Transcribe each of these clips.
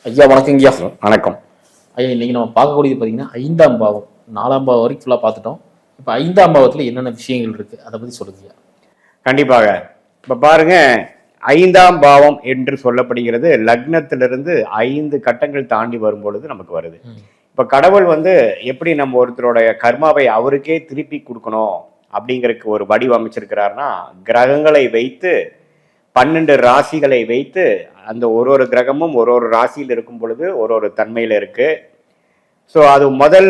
ஐயா வணக்கங்கய்யா. வணக்கம் ஐயா, இன்னைக்கு நம்ம பார்க்கக்கூடியது பார்த்தீங்கன்னா 5ஆம் பாவம். 4ஆம் பாவம் வரைக்கும் ஃபுல்லாக பார்த்துட்டோம். இப்போ 5ஆம் பாவத்தில் என்னென்ன விஷயங்கள் இருக்கு அதை பற்றி சொல்லுங்கய்யா. கண்டிப்பாக. இப்ப பாருங்க, 5ஆம் பாவம் என்று சொல்லப்படுகிறது லக்னத்திலிருந்து 5 கட்டங்கள் தாண்டி வரும் பொழுது நமக்கு வருது. இப்ப கடவுள் எப்படி நம்ம ஒருத்தருடைய கர்மாவை அவருக்கே திருப்பி கொடுக்கணும் அப்படிங்கறதுக்கு ஒரு வடிவமைச்சிருக்கிறாருன்னா, கிரகங்களை வைத்து 12 ராசிகளை வைத்து அந்த ஒரு கிரகமும் ஒரு ராசியில் இருக்கும் பொழுது ஒரு தன்மையில இருக்கு. ஸோ அது முதல்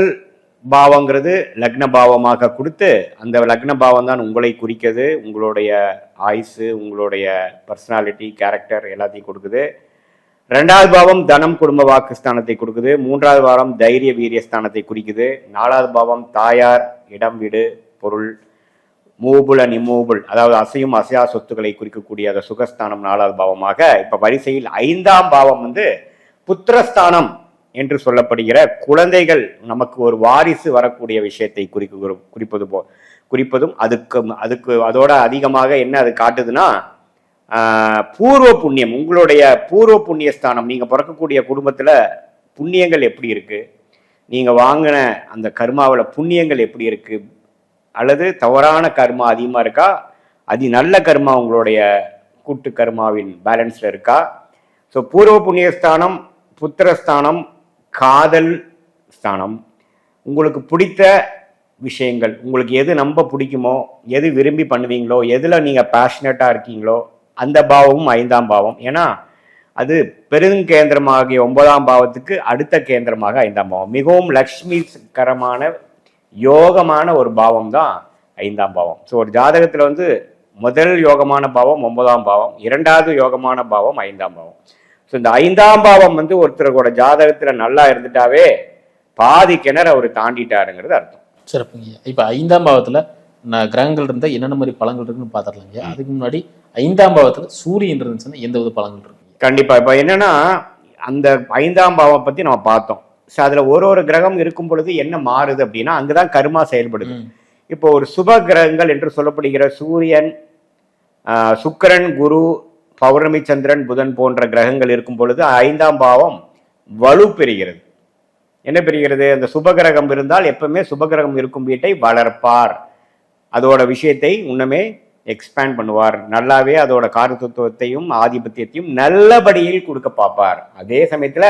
பாவங்கிறது லக்ன பாவமாக கொடுத்து, அந்த லக்ன பாவம் தான் உங்களை குறிக்கிறது. உங்களுடைய ஆயுசு, உங்களுடைய பர்சனாலிட்டி, கேரக்டர் எல்லாத்தையும் கொடுக்குது. 2வது பாவம் தனம், குடும்ப, வாக்குஸ்தானத்தை கொடுக்குது. 3வது பாவம் தைரிய வீரிய ஸ்தானத்தை குறிக்குது. 4வது பாவம் தாயார், இடம், வீடு, பொருள், மூவபிள் அண்ட் இம்மூவபிள், அதாவது அசையும் அசையா சொத்துக்களை குறிக்கக்கூடிய அந்த சுகஸ்தானம் 4வது பாவமாக. இப்ப வரிசையில் 5ஆம் பாவம் புத்திரஸ்தானம் என்று சொல்லப்படுகிற குழந்தைகள், நமக்கு ஒரு வாரிசு வரக்கூடிய விஷயத்தை குறிப்பதும் அதுக்கு அதோட அதிகமாக என்ன அது காட்டுதுன்னா, பூர்வ புண்ணியம். உங்களுடைய பூர்வ புண்ணியஸ்தானம், நீங்க பிறக்கக்கூடிய குடும்பத்துல புண்ணியங்கள் எப்படி இருக்கு, நீங்க வாங்கின அந்த கர்மாவில் புண்ணியங்கள் எப்படி இருக்கு, அல்லது தவறான கர்மா அதிகமாக இருக்கா, நல்ல கர்மா உங்களுடைய கூட்டு கர்மாவின் பேலன்ஸ்ல இருக்கா. ஸோ பூர்வ புண்ணியஸ்தானம், புத்திரஸ்தானம், காதல் ஸ்தானம், உங்களுக்கு பிடித்த விஷயங்கள், உங்களுக்கு எது நம்ப பிடிக்குமோ, எது விரும்பி பண்ணுவீங்களோ, எதுல நீங்க பேஷனட்டா இருக்கீங்களோ அந்த பாவமும் 5ஆம் பாவம். ஏன்னா அது பெருங்கேந்திரமாகிய 9ஆம் பாவத்துக்கு அடுத்த கேந்திரமாக 5ஆம் பாவம். மிகவும் லக்ஷ்மிகரமான யோகமான ஒரு பாவம் தான் 5ஆம் பாவம். ஸோ ஒரு ஜாதகத்துல முதல் யோகமான பாவம் 9ஆம் பாவம், 2வது யோகமான பாவம் 5ஆம் பாவம். ஸோ இந்த 5ஆம் பாவம் ஒருத்தரோட ஜாதகத்துல நல்லா இருந்துட்டாவே பாதி கிணறு அவர் தாண்டிட்டாருங்கிறது அர்த்தம். சிறப்புங்க. இப்போ 5ஆம் பாவத்துல கிரகங்கள் இருந்தா என்னென்ன மாதிரி பலன்கள் இருக்குன்னு பார்த்துடலாங்க. அதுக்கு முன்னாடி 5ஆம் பாவத்துல சூரியன் இருந்துச்சுன்னா எந்த வித பலன்கள் இருக்கு? கண்டிப்பா. இப்ப என்னன்னா, அந்த 5ஆம் பாவம் பத்தி நம்ம பார்த்தோம். அதுல ஒரு கிரகம் இருக்கும் பொழுது என்ன மாறுது அப்படின்னா, அங்கதான் கர்மா செயல்படுது. இப்போ ஒரு சுப கிரகங்கள் என்று சொல்லப்படுகிற சூரியன், சுக்கிரன், குரு, பௌர்ணமி, சந்திரன், புதன் போன்ற கிரகங்கள் இருக்கும் பொழுது 5ஆம் பாவம் வலு பெறுகிறது. என்ன பெறுகிறது? அந்த சுபகிரகம் இருந்தால் எப்பவுமே சுபகிரகம் இருக்கும் வீட்டை வளர்ப்பார், அதோட விஷயத்தை இன்னுமே எக்ஸ்பேண்ட் பண்ணுவார், நல்லாவே அதோட காரத்துவத்தையும் ஆதிபத்தியத்தையும் நல்லபடியில் கொடுக்க பார்ப்பார். அதே சமயத்துல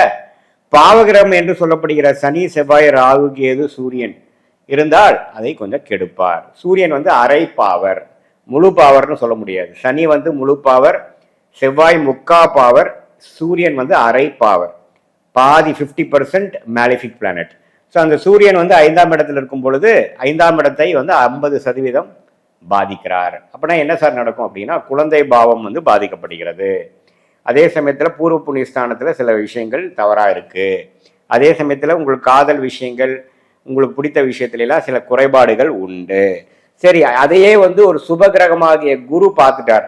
பாவகிரகம் என்று சொல்லப்படுகிற சனி, செவ்வாய், ராகு, கேது, சூரியன் இருந்தால் அதை கொஞ்சம் கெடுப்பார். சூரியன் அரை பாவர், முழு பாவர்னு சொல்ல முடியாது. சனி முழு பாவர், செவ்வாய் முக்கா பாவர், சூரியன் அரை பாவர், பாதி 50% மேலிஃபிக் பிளானட். ஸோ அந்த சூரியன் 5ஆம் இடத்துல இருக்கும் பொழுது 5ஆம் இடத்தை 50% பாதிக்கிறார். அப்படின்னா என்ன சார் நடக்கும் அப்படின்னா, குழந்தை பாவம் பாதிக்கப்படுகிறது. அதே சமயத்துல பூர்வ புண்ணியஸ்தானத்துல சில விஷயங்கள் தவறா இருக்கு. அதே சமயத்துல உங்களுக்கு காதல் விஷயங்கள், உங்களுக்கு பிடித்த விஷயத்துல எல்லாம் சில குறைபாடுகள் உண்டு. சரி, அதையே ஒரு சுப கிரகமாகிய குரு பார்த்துட்டார்,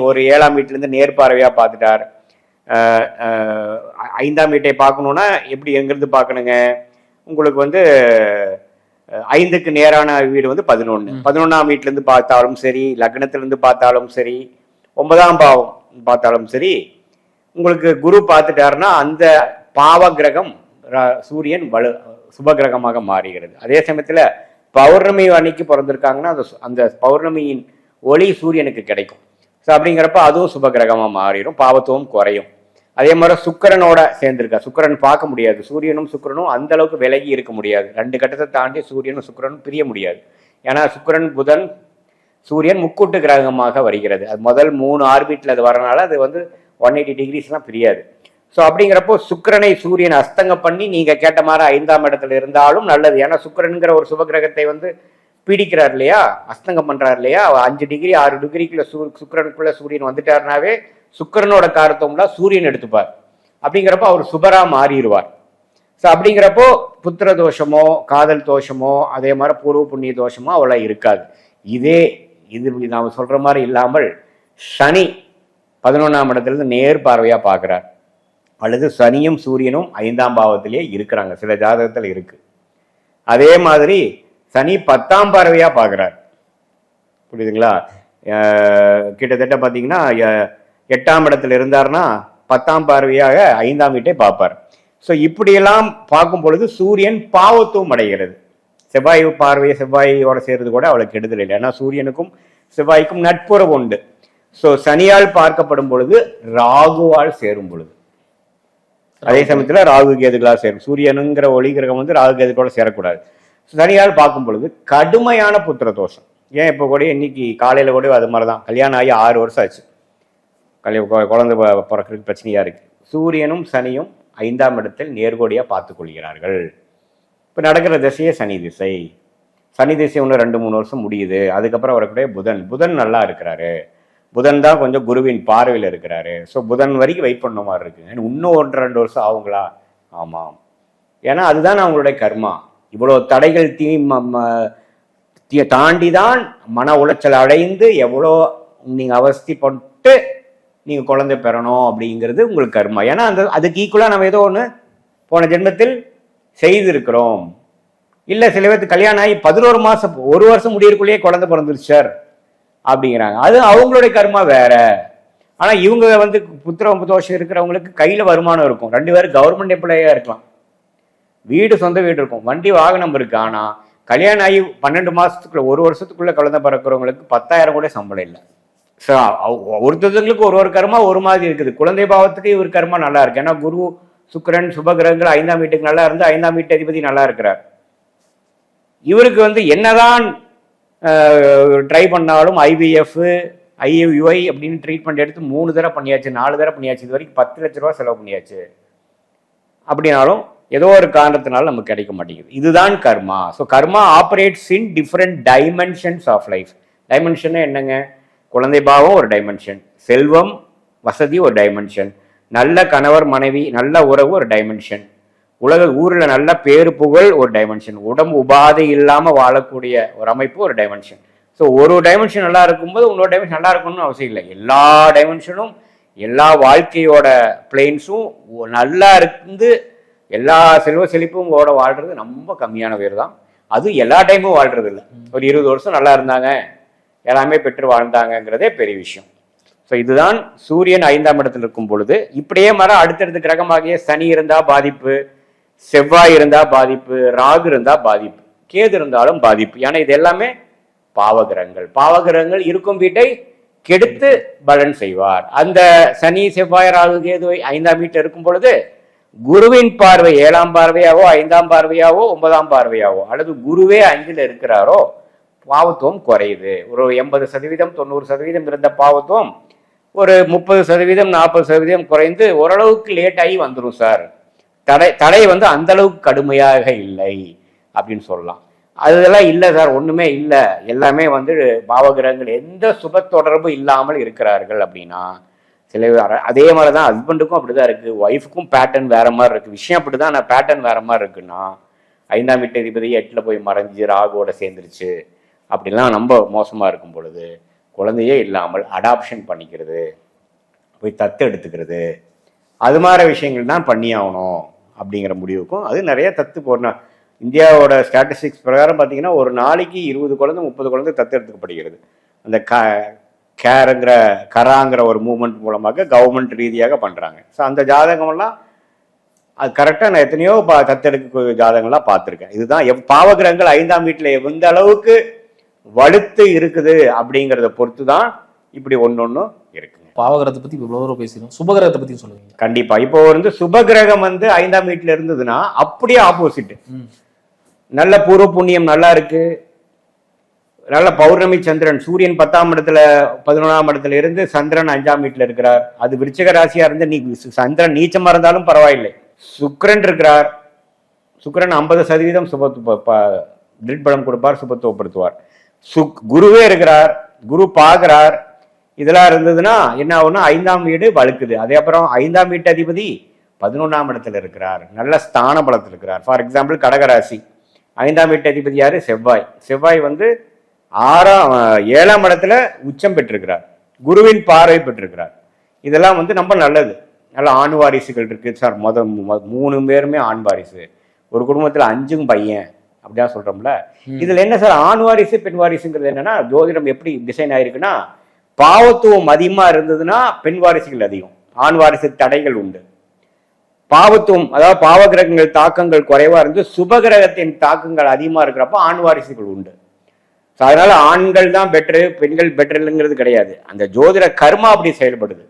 ஒரு 7ஆம் வீட்டுல இருந்து நேர்பார்வையா பார்த்துட்டார். 5ஆம் வீட்டை பார்க்கணும்னா எப்படி எங்கிருந்து பார்க்கணுங்க? உங்களுக்கு 5க்கு நேரான வீடு 11. 11ஆம் வீட்டுல இருந்து பார்த்தாலும் சரி, லக்னத்திலிருந்து பார்த்தாலும் சரி, 9ஆம் பாவம் பார்த்தாலும் சரி, உங்களுக்கு குரு பார்த்துட்டாருன்னா அந்த பாவ கிரகம் சூரியன் சுபகிரகமாக மாறுகிறது. அதே சமயத்துல பௌர்ணமி அன்னைக்கு பிறந்திருக்காங்கன்னா அந்த பௌர்ணமியின் ஒளி சூரியனுக்கு கிடைக்கும். ஸோ அப்படிங்கிறப்ப அதுவும் சுபகிரகமா மாறிடும், பாவத்துவம் குறையும். அதே மாதிரி சுக்கிரனோட சேர்ந்திருக்கா, சுக்கிரன் பார்க்க முடியாது, சூரியனும் சுக்கிரனும் அந்த அளவுக்கு விலகி இருக்க முடியாது. 2 கட்டத்தை தாண்டி சூரியனும் சுக்கிரனும் பிரிய முடியாது. ஏன்னா சுக்கிரன், புதன், சூரியன் முக்கூட்டு கிரகமாக வருகிறது. அது முதல் 3 ஆர்பிட்ல அது வரனால அது 180 டிகிரிஸ்லாம் பிரியாது. ஸோ அப்படிங்கிறப்போ சுக்கிரனை சூரியன் அஸ்தங்கம் பண்ணி நீங்க கேட்ட மாதிரி 5ஆம் இடத்துல இருந்தாலும் நல்லது. ஏன்னா சுக்கிரனுங்கிற ஒரு சுபகிரகத்தை பீடிக்கிறார் இல்லையா, அஸ்தங்கம் பண்றாரு இல்லையா, 5 டிகிரி 6 டிகிரிக்குள்ள சுக்கிரனுக்குள்ள சூரியன் வந்துட்டாருனாவே சுக்கிரனோட காரத்தம்லாம் சூரியன் எடுத்துப்பார். அப்படிங்கிறப்போ அவர் சுபரா மாறிடுவார். ஸோ அப்படிங்கிறப்போ புத்திர தோஷமோ, காதல் தோஷமோ, அதே மாதிரி பூர்வ புண்ணிய தோஷமோ அவ்வளோ இருக்காது. இது நாம் சொல்ற மாதிரி இல்லாமல் சனி 11ஆம் இடத்துல நேர் பார்வையா பார்க்கிறார், அல்லது சனியும் சூரியனும் 5ஆம் பாவத்திலேயே இருக்கிறாங்க, சில ஜாதகத்துல இருக்கு. அதே மாதிரி சனி 10ஆம் பார்வையா பார்க்கிறார். புரியுதுங்களா? கிட்டத்தட்ட பார்த்தீங்கன்னா 8ஆம் இடத்துல இருந்தாருன்னா 10ஆம் பார்வையாக 5ஆம் வீட்டை பார்ப்பார். ஸோ இப்படியெல்லாம் பார்க்கும் பொழுது சூரியன் பாவத்துவம் அடைகிறது. செவ்வாய் பார்வையை செவ்வாயோட சேர்றது கூட அவளுக்கு கெடுதல் இல்லை. ஏன்னா சூரியனுக்கும் செவ்வாய்க்கும் நட்புறவு உண்டு. ஸோ சனியால் பார்க்கப்படும் பொழுது ராகுவால் சேரும் பொழுது, அதே சமயத்தில் ராகு கேதுகளாக சேரும். சூரியனுங்கிற ஒளி கிரகம் வந்து ராகு கேதுகளோட சேரக்கூடாது. சனியால் பார்க்கும் பொழுது கடுமையான புத்திர தோஷம். ஏன் இப்போ கூட இன்னைக்கு காலையில் கூட அது மாதிரி தான், கல்யாணம் ஆகி 6 வருஷம் ஆச்சு, குழந்தை பிறக்கிறதுக்கு பிரச்சனையா இருக்கு. சூரியனும் சனியும் 5ஆம் இடத்தில் நேர்கோடியாக பார்த்து கொள்கிறார்கள். இப்போ நடக்கிற திசையே சனி திசை. சனி திசை ஒன்று 2-3 வருஷம் முடியுது. அதுக்கப்புறம் வரக்கூடிய புதன் நல்லா இருக்கிறாரு. புதன் தான் கொஞ்சம் குருவின் பார்வையில் இருக்கிறாரு. ஸோ புதன் வரைக்கும் வெயிட் பண்ண மாதிரி இருக்கு. இன்னும் 1-2 வருஷம் ஆகுங்களா? ஆமாம். ஏன்னா அதுதான் அவங்களுடைய கர்மா. இவ்வளோ தடைகள் தாண்டி தான் மன உளைச்சல் அடைந்து எவ்வளோ நீங்கள் அவஸ்திப்பட்டு நீங்கள் குழந்தை பெறணும் அப்படிங்கிறது உங்களுக்கு கர்மா. ஏன்னா அதுக்கு ஈக்குவலாக நம்ம ஏதோ ஒன்று போன ஜென்மத்தில் செய்திருக்கிறோம். இல்லை சில பேருக்கு கல்யாணம் ஆகி 11 மாதம் 1 வருஷம் முடியறதுக்குள்ளேயே குழந்தை பிறந்துருச்சு சார் அப்படிங்கிறாங்க. அது அவங்களுடைய கர்மா வேற. ஆனால் இவங்க வந்து புத்திர தோஷம் இருக்கிறவங்களுக்கு கையில் வருமானம் இருக்கும். 2 பேரும் கவர்மெண்ட் எம்ப்ளாயாக இருக்கலாம், வீடு சொந்த வீடு இருக்கும், வண்டி வாகனம் இருக்கு. ஆனால் கல்யாணம் ஆகி 12 மாதத்துக்குள்ள 1 வருஷத்துக்குள்ள குழந்தை பிறக்கிறவங்களுக்கு 10,000 கூட சம்பளம் இல்லை. ஸோ ஒருத்தருக்கு ஒரு கர்மா ஒரு மாதிரி இருக்குது. குழந்தை பாவத்துக்கு இவர் கர்மா நல்லா இருக்கு. ஏன்னா குரு சுக்கிரன் சுபகிரகங்கள் 5ஆம் வீட்டுக்கு நல்லா இருந்து 5ஆம் வீட்டு அதிபதி நல்லா இருக்கிறார். இவருக்கு வந்து என்னதான் ட்ரை பண்ணாலும் IVF IUI அப்படின்னு ட்ரீட்மெண்ட் எடுத்து 3 தடவை பண்ணியாச்சு, 4 தடவை பண்ணியாச்சு, இது வரைக்கும் 10 லட்ச ரூபா செலவு பண்ணியாச்சு. அப்படின்னாலும் ஏதோ ஒரு காரணத்தினால நமக்கு கிடைக்க மாட்டேங்குது. இதுதான் கர்மா. So karma operates in different dimensions of life. Dimension என்னங்க? குழந்தை பாவம் ஒரு டைமென்ஷன், செல்வம் வசதி ஒரு டைமென்ஷன், நல்ல கணவர் மனைவி நல்ல உறவு ஒரு டைமென்ஷன், ஊரில் நல்ல பேரு புகழ் ஒரு டைமென்ஷன், உடம்பு உபாதை இல்லாமல் வாழக்கூடிய ஒரு அமைப்பு ஒரு டைமென்ஷன். ஸோ ஒரு டைமென்ஷன் நல்லா இருக்கும்போது இன்னொரு டைமென்ஷன் நல்லா இருக்கணும்னு அவசியம் இல்லை. எல்லா டைமென்ஷனும் எல்லா வாழ்க்கையோட பிளேன்ஸும் நல்லா இருந்து எல்லா செல்வ செழிப்பும் வாழ்றது ரொம்ப கம்மியான பேர் தான். அது எல்லா டைமும் வாழ்றது இல்லை. ஒரு 20 வருஷம் நல்லா இருந்தாங்க, எல்லாமே பெற்று வாழ்ந்தாங்கிறதே பெரிய விஷயம். ஸோ இதுதான் சூரியன் 5ஆம் இடத்துல இருக்கும் பொழுது. இப்படியே அடுத்தடுத்த கிரகமாகிய சனி இருந்தா பாதிப்பு, செவ்வாய் இருந்தா பாதிப்பு, ராகு இருந்தா பாதிப்பு, கேது இருந்தாலும் பாதிப்பு. ஏன்னா இது எல்லாமே பாவகிரகங்கள். பாவகிரகங்கள் இருக்கும் வீட்டை கெடுத்து பலன் செய்வார். அந்த சனி செவ்வாய் ராகு கேது 5ஆம் வீட்டில் இருக்கும் பொழுது குருவின் பார்வை 7ஆம் பார்வையாவோ 5ஆம் பார்வையாவோ 9ஆம் பார்வையாவோ அல்லது குருவே 5ல் இருக்கிறாரோ பாவத்துவம் குறையுது. ஒரு 80% 90% இருந்த பாவத்துவம் ஒரு 30% 40% குறைந்து ஓரளவுக்கு லேட் ஆகி வந்துடும் சார். தடை வந்து அந்த அளவுக்கு கடுமையாக இல்லை அப்படின்னு சொல்லலாம். அதெல்லாம் இல்லை சார், ஒண்ணுமே இல்லை, எல்லாமே வந்து பாவகிரகங்கள் எந்த சுப தொடர்பு இல்லாமல் இருக்கிறார்கள் அப்படின்னா சில அதே மாதிரிதான் ஹஸ்பண்டுக்கும் அப்படிதான் இருக்கு, ஒய்ஃபுக்கும் பேட்டர்ன் வேற மாதிரி இருக்கு. விஷயம் அப்படிதான், ஆனால் பேட்டர்ன் வேற மாதிரி இருக்குன்னா 5ஆம் வீட்டு அதிபதி 8ல் போய் மறைஞ்சு ராகுவோட சேர்ந்துருச்சு அப்படிலாம் ரொம்ப மோசமா இருக்கும் பொழுது குழந்தையே இல்லாமல் அடாப்ஷன் பண்ணிக்கிறது, போய் தத்து எடுத்துக்கிறது, அது மாதிரி விஷயங்கள் தான் பண்ணி ஆகணும் அப்படிங்கிற முடிவுக்கும் அது நிறைய தத்து போடணும். இந்தியாவோட ஸ்டாட்டிஸ்டிக்ஸ் பிரகாரம் பார்த்தீங்கன்னா ஒரு நாளைக்கு 20 குழந்தை 30 குழந்தை தத்து எடுத்துக்கப்படுகிறது. அந்த கராங்கிற ஒரு மூவ்மெண்ட் மூலமாக கவர்மெண்ட் ரீதியாக பண்ணுறாங்க. ஸோ அந்த ஜாதகமெல்லாம் அது கரெக்டாக நான் எத்தனையோ தத்தெடுக்க ஜாதகங்கள்லாம் பார்த்துருக்கேன். இதுதான் பாவகிரகங்கள் 5ஆம் வீட்டில் எந்த அளவுக்கு வலுத்து இருக்குது அப்படிங்கிறத பொறுத்து தான் இப்படி ஒன்னொன்னு இருக்குங்க. பாவகிரகத்தை பத்தி இவ்வளவு பேசிடும், சுபகிரகத்தை பத்தி சொல்லுவீங்க? கண்டிப்பா. இப்போ வந்து சுபகிரகம் வந்து 5ஆம் வீட்டுல இருந்ததுன்னா அப்படியே ஆப்போசிட். நல்ல பூர்வ புண்ணியம் நல்லா இருக்கு, நல்ல பௌர்ணமி சந்திரன், சூரியன் 10ஆம் இடத்துல 11ஆம் இடத்துல இருந்து சந்திரன் 5ஆம் வீட்டுல இருக்கிறார். அது விருச்சிக ராசியா இருந்து நீ சந்திரன் நீச்சமா இருந்தாலும் பரவாயில்லை. சுக்கிரன் இருக்கிறார், சுக்கிரன் 50% திருட்பலம் கொடுப்பார், சுபத்துவப்படுத்துவார். குருவே இருக்கிறார், குரு பாக்குறார். இதெல்லாம் இருந்ததுன்னா என்ன ஆகும்னா 5ஆம் வீடு வலுக்குது. அதே அப்புறம் 5ஆம் வீட்டு அதிபதி 11ஆம் இடத்துல இருக்கிறார், நல்ல ஸ்தான பலத்தில் இருக்கிறார். ஃபார் எக்ஸாம்பிள் கடகராசி 5ஆம் வீட்டு அதிபதி யாரு? செவ்வாய். செவ்வாய் வந்து 7ஆம் இடத்துல உச்சம் பெற்றிருக்கிறார், குருவின் பார்வை பெற்றிருக்கிறார். இதெல்லாம் வந்து ரொம்ப நல்லது. நல்ல ஆண் வாரிசுகள் இருக்கு சார். 3 பேருமே ஆண் வாரிசு, ஒரு குடும்பத்துல 5 பையன் அப்படியா சொல்றோம்ல. இதுல என்ன சார் ஆண் வாரிசு பெண் வாரிசுங்கிறது என்னன்னா ஜோதிடம் எப்படி டிசைன் ஆயிருக்குன்னா பாவத்துவம் அதிகமா இருந்ததுன்னா பெண் வாரிசுகள் அதிகம், ஆண் வாரிசு தடைகள் உண்டு. பாவத்துவம், அதாவது பாவ கிரகங்கள் தாக்கங்கள் குறைவா இருந்து சுபகிரகத்தின் தாக்கங்கள் அதிகமா இருக்கிறப்ப ஆண் வாரிசுகள் உண்டு. அதனால ஆண்கள் தான் பெட்ரு, பெண்கள் பெட்ரு இல்லைங்கிறது கிடையாது. அந்த ஜோதிட கர்மா அப்படி செயல்படுது,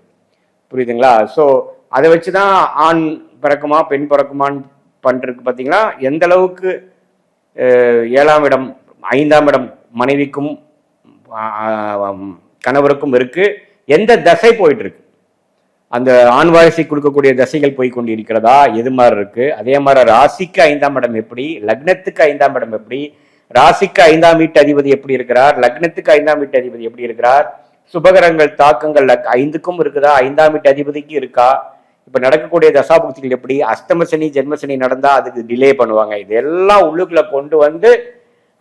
புரியுதுங்களா? ஸோ அதை வச்சுதான் ஆண் பிறக்குமா பெண் பிறக்குமான்னு பண்றதுக்கு பார்த்தீங்கன்னா எந்த அளவுக்கு 7ஆம் இடம் 5ஆம் இடம் மனைவிக்கும் கணவருக்கும் இருக்கு, எந்த தசை போயிட்டு இருக்கு, அந்த ஆண் வாரிசை கொடுக்கக்கூடிய தசைகள் போய் கொண்டு இருக்கிறதா, எது மாதிரி இருக்கு. அதே மாதிரி ராசிக்கு 5ஆம் இடம் எப்படி, லக்னத்துக்கு 5ஆம் இடம் எப்படி, ராசிக்கு 5ஆம் வீட்டு அதிபதி எப்படி இருக்கிறார், லக்னத்துக்கு 5ஆம் வீட்டு அதிபதி எப்படி இருக்கிறார், சுபகரங்கள் தாக்கங்கள் 5க்கும் இருக்குதா, 5ஆம் வீட்டு அதிபதிக்கு இருக்கா, இப்ப நடக்கக்கூடிய தசாபுக்திகள் எப்படி, அஷ்டம சனி ஜென்ம சனி நடந்தா அதுக்கு டிலே பண்ணுவாங்க. இதெல்லாம் உள்ளுக்குள்ள கொண்டு வந்து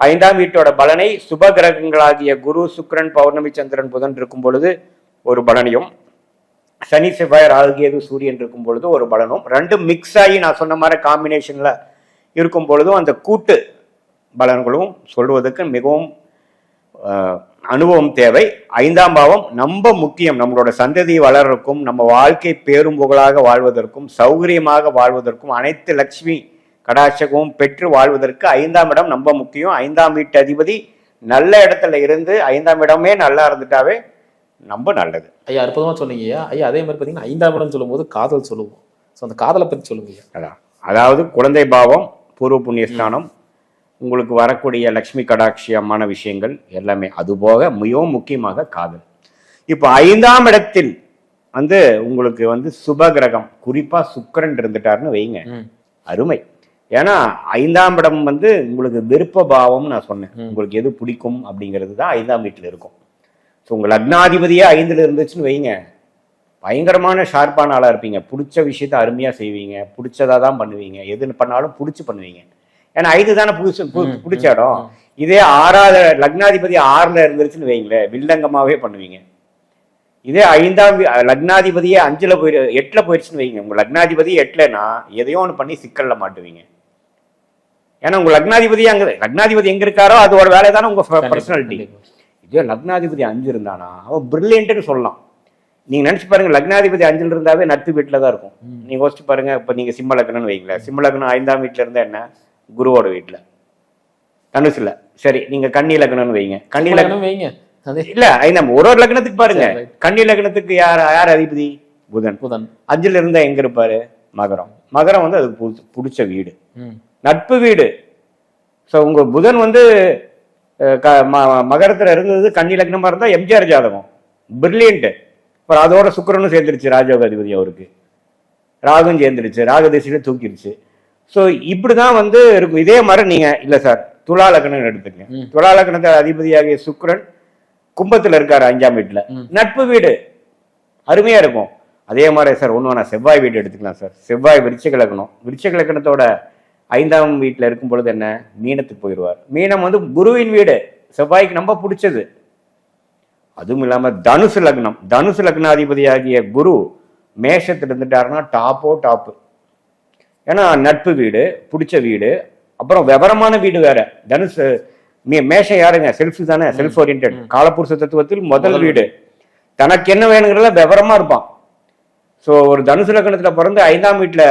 5ஆம் வீட்டோட பலனை சுப கிரகங்களாகிய குரு சுக்கிரன் பௌர்ணமி சந்திரன் புதன் இருக்கும் பொழுது ஒரு பலனையும், சனி செவ்வாய் ராகு கேது சூரியன் இருக்கும் பொழுது ஒரு பலனும், ரெண்டும் மிக்ஸ் ஆகி நான் சொன்ன மாதிரி காம்பினேஷன்ல இருக்கும் பொழுதும் அந்த கூட்டு பலன்களும் சொல்வதற்கு மிகவும் அனுபவம் தேவை. 5ஆம் பாவம் ரொம்ப முக்கியம். நம்மளோட சந்ததி வளர்றதுக்கும், நம்ம வாழ்க்கை பேரும் புகழாக வாழ்வதற்கும், சௌகரியமாக வாழ்வதற்கும், அனைத்து லட்சுமி கடாட்சகமும் பெற்று வாழ்வதற்கு 5ஆம் இடம் ரொம்ப முக்கியம். 5ஆம் வீட்டு அதிபதி நல்ல இடத்துல இருந்து 5ஆம் இடமே நல்லா இருந்துட்டாவே ரொம்ப நல்லது. ஐயா அற்புதமா சொன்னீங்க ஐயா. ஐயா அதே மாதிரி பார்த்தீங்கன்னா 5ஆம் இடம் சொல்லும் போது காதல் சொல்லுவோம். ஸோ அந்த காதலை பற்றி சொல்லுங்க ஐயா. அதாவது குழந்தை பாவம், பூர்வ புண்ணியஸ்தானம், உங்களுக்கு வரக்கூடிய லக்ஷ்மி கடாட்சியமான விஷயங்கள் எல்லாமே, அதுபோக மிகவும் முக்கியமாக காதல். இப்போ 5ஆம் இடத்தில் வந்து உங்களுக்கு வந்து சுப கிரகம் குறிப்பா சுக்கிரன் இருந்துட்டாருன்னு வைங்க, அருமை. ஏன்னா 5ஆம் இடம் வந்து உங்களுக்கு விருப்ப பாவம் நான் சொன்னேன், உங்களுக்கு எது பிடிக்கும் அப்படிங்கிறது தான் 5ஆம் வீட்டில் இருக்கும். ஸோ உங்க லக்னாதிபதியே 5ல் இருந்துச்சுன்னு வைங்க, பயங்கரமான ஷார்ப்பான ஆளா இருப்பீங்க. பிடிச்ச விஷயத்த அருமையா செய்வீங்க, பிடிச்சதா தான் பண்ணுவீங்க, எதுன்னு பண்ணாலும் பிடிச்சி பண்ணுவீங்க. ஏன்னா 5 தானே பிடிச்ச இடம். இதே 6ஆவது லக்னாதிபதி 6ல் இருந்துருச்சுன்னு வைங்களேன், வில்லங்கமாவே பண்ணுவீங்க. இதே 5ஆம் லக்னாதிபதியே 5ல் 8ல் போயிடுச்சுன்னு வைங்க, உங்க லக்னாதிபதி 8லன்னா எதையோ ஒன்று பண்ணி சிக்கல்ல மாட்டுவீங்க. ஏன்னா உங்க லக்னாதிபதி எங்க இருக்காரோ அதோட வேலை தானே உங்க பர்சனாலிட்டி. இதே லக்னாதிபதி 5 இருந்தானா அவன் பிரில்லியன்ட்னு சொல்லலாம். நீங்க நினைச்சு பாருங்க, லக்னாதிபதி 5ல் இருந்தாவே நட்பு வீட்டில தான் இருக்கும். நீங்க யோசிச்சு பாருங்க, இப்ப நீங்க சிம்ம லக்னம்னு வைங்களேன், சிம்ம லக்னம் 5ஆம் வீட்டுல இருந்தா என்ன, குருவோட வீட்டுல, தனுசுல. சரி, நீங்க கன்னி லக்னம்னு வைங்க, கன்னி லக்னம் வைங்க இல்ல 5ஆம் ஒரு லக்னத்துக்கு பாருங்க, கன்னி லக்னத்துக்கு யார் அதிபதி, புதன். 5ல் இருந்தா எங்க இருப்பாரு, மகரம். மகரம் வந்து அதுக்கு பிடிச்ச வீடு, நட்பு வீடு. ஸோ உங்க புதன் வந்து மகரத்துல இருந்தது கன்னி லக்னமா இருந்தா எம்ஜிஆர் ஜாதகம் பிரில்லியன்ட். அப்புறம் அதோட சுக்கிரனும் சேர்ந்துருச்சு, ராஜயோக அதிபதி அவருக்கு, ராகும் சேர்ந்துருச்சு, ராகு திசையில தூக்கிடுச்சு. ஸோ இப்படிதான் வந்து இருக்கும். இதே மாதிரி நீங்க இல்ல சார் துலா லக்னம் எடுத்துக்கங்க, துலா லக்னத்தை அதிபதியாகிய சுக்கிரன் கும்பத்துல இருக்காரு 5ஆம் வீட்டுல, நட்பு வீடு அருமையா இருக்கும். அதே மாதிரி சார் ஒண்ணு செவ்வாய் வீடு எடுத்துக்கலாம் சார். செவ்வாய் விருச்சிக லக்னம், விருச்சிக லக்னத்தோட 5ஆம் வீட்டுல இருக்கும் பொழுது என்ன, மீனத்துக்கு போயிடுவார். மீனம் வந்து குருவின் வீடு, செவ்வாய்க்கு ரொம்ப பிடிச்சது. அதுவும் இல்லாம தனுசு லக்னம், தனுசு லக்னாதிபதியாகிய குரு மேஷத்துல இருந்துட்டாருன்னா டாப்பு. ஏன்னா நட்பு வீடு, பிடிச்ச வீடு, அப்புறம் விவரமான வீடு வேற. தனுசு மேஷம் யாருங்க, செல்ஃப் தானே, செல்ஃப் ஓரியன்டட். காலபுருஷ தத்துவத்தில் முதல் வீடு. தனக்கு என்ன வேணுங்கிறத விவரமா இருப்பான். ஸோ ஒரு தனுசு லக்னத்துல பிறந்து 5ஆம் வீட்டுல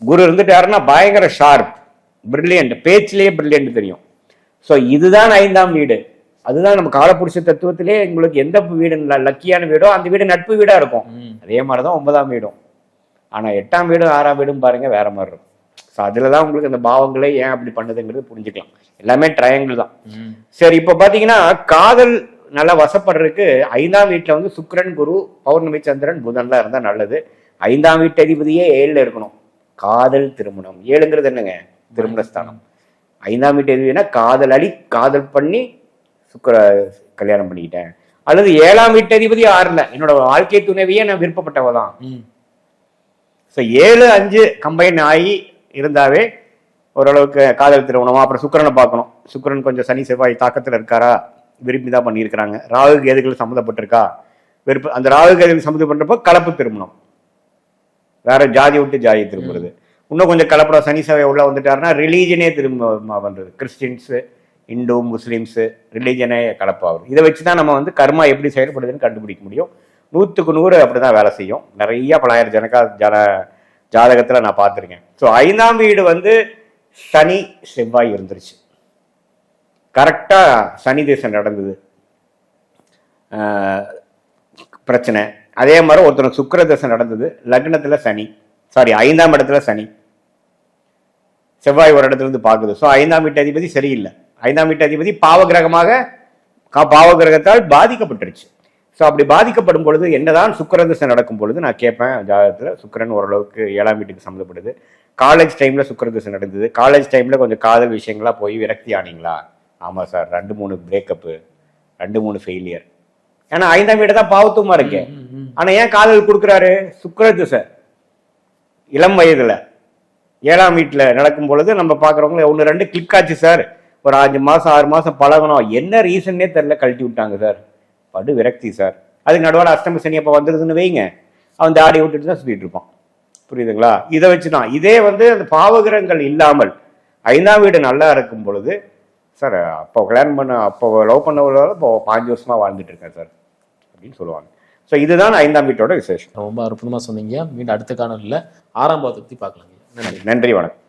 குரு இருந்துட்டாருன்னா பயங்கர ஷார்ப், பிரில்லியன்ட், பேச்சிலேயே பிரில்லியன்ட் தெரியும். ஸோ இதுதான் 5ஆம் வீடு. அதுதான் நம்ம காலபுருஷ தத்துவத்திலே உங்களுக்கு எந்த வீடு லக்கியான வீடோ அந்த வீடு நட்பு வீடா இருக்கும். அதே மாதிரிதான் 9ஆம் வீடும். ஆனா 8ஆம் வீடும் 6ஆம் வீடும் பாருங்க வேற மாதிரி இருக்கும். ஸோ அதுலதான் உங்களுக்கு அந்த பாவங்களே ஏன் அப்படி பண்ணுதுங்கிறது புரிஞ்சுக்கலாம். எல்லாமே ட்ரையாங்கிள் தான். சரி, இப்ப பாத்தீங்கன்னா காதல் நல்லா வசப்படுறதுக்கு 5ஆம் வீட்டுல வந்து சுக்கிரன் குரு பௌர்ணமி சந்திரன் புதன்லாம் இருந்தா நல்லது. 5ஆம் வீட்டு அதிபதியே 7ல் இருக்கணும். காதல் திருமணம், 7ங்கிறது என்னங்க, திருமணஸ்தானம். 5ஆம் வீட்டு அதிபதினா காதல் பண்ணி கல்யாணம் பண்ணிக்கிட்டேன், அல்லது 7ஆம் வீட்டு அதிபதி 6ல் என்னோட வாழ்க்கை துணைவியே நான் விருப்பப்பட்டவதான். ஸோ 7, 5 கம்பைன் ஆகி இருந்தாவே ஓரளவுக்கு காதல் திருமணமா. அப்புறம் சுக்கிரனை பார்க்கணும், சுக்கிரன் கொஞ்சம் சனி செவ்வாய் தாக்கத்துல இருக்காரா, விரும்பி தான் பண்ணியிருக்கிறாங்க. ராகு கேதுகள் சம்மந்தப்பட்டிருக்கா, அந்த ராகு கேதுகள் சம்மந்தப்பட்டப்போ கலப்பு திருமணம், வேற ஜாதி விட்டு ஜாதி திரும்புறது. இன்னும் கொஞ்சம் கலப்படம் சனி செவ்வாய் உள்ள வந்துட்டாருன்னா ரிலீஜனே திரும்ப பண்றது. கிறிஸ்டின்ஸு, இந்து, முஸ்லீம்ஸு ரிலீஜனே கலப்பாகும். இதை வச்சுதான் நம்ம வந்து கர்மா எப்படி செயல்படுதுன்னு கண்டுபிடிக்க முடியும். 100க்கு 100 அப்படிதான் வேலை செய்யும். நிறைய பலாயிரம் ஜாதகத்துல நான் பார்த்துருக்கேன். ஸோ 5ஆம் வீடு வந்து சனி செவ்வாய் இருந்துருச்சு, கரெக்டா சனி திசை நடந்தது, பிரச்சனை. அதே மாதிரி ஒருத்தர் சுக்கிர திசை நடந்தது, லக்னத்துல சனி, சாரி 5ஆம் இடத்துல சனி, செவ்வாய் ஒரு இடத்துல இருந்து பார்க்குது. ஸோ 5ஆம் வீட்டு அதிபதி சரியில்லை. 5ஆம் வீட்டு அதிபதி பாவகிரகத்தால் பாதிக்கப்பட்டுருச்சு. ஸோ அப்படி பாதிக்கப்படும் பொழுது என்னதான் சுக்கிர திசை நடக்கும் பொழுது நான் கேட்பேன், ஜாதகத்தில் சுக்கிரன் ஓரளவுக்கு 7ஆம் வீட்டுக்கு சம்மந்தப்படுது. காலேஜ் டைம்ல சுக்கிர திசை நடந்தது, காலேஜ் டைம்ல கொஞ்சம் காதல் விஷயங்களா போய் விரக்தி ஆனீங்களா? ஆமா சார், 2-3 பிரேக்கப்பு, 2-3 ஃபெயிலியர். ஏன்னா 5ஆம் வீடு தான் பாவத்துவமா இருக்கு. ஆனா ஏன் காதல் கொடுக்குறாரு? சுக்கிர திசை இளம் வயதுல 7ஆம் வீட்டுல நடக்கும் பொழுது நம்ம பாக்குறவங்க 1-2 கிளிக் ஆச்சு சார், ஒரு 5 மாசம் 6 மாசம் பழகணும், என்ன ரீசன்னே தெரியல கழட்டி விட்டாங்க சார், படு விரக்தி சார். அதுக்கு நடுவால அஷ்டம சனி அப்ப வந்துருதுன்னு வைங்க, அவன் தாடி விட்டுட்டு தான் சுத்திட்டு இருப்பான். புரியுதுங்களா? இதை வச்சுதான். இதே வந்து அந்த பாவகிரகங்கள் இல்லாமல் 5ஆம் வீடு நல்லா இருக்கும் பொழுது, சார் அப்போ கல்யாணம் பண்ண, அப்போ லவ் பண்ண இப்போ 5 வருஷமா வாழ்ந்துட்டு இருக்கேன் சார் அப்படின்னு சொல்லுவாங்க. ஸோ இதுதான் 5ஆம் வீட்டோட விசேஷம். ரொம்ப அற்புதமா சொன்னீங்க. மீண்டும் அடுத்த காணொலியில் 6ஆம் பாவத்தை பற்றி பார்க்கலாங்க. நன்றி, வணக்கம்.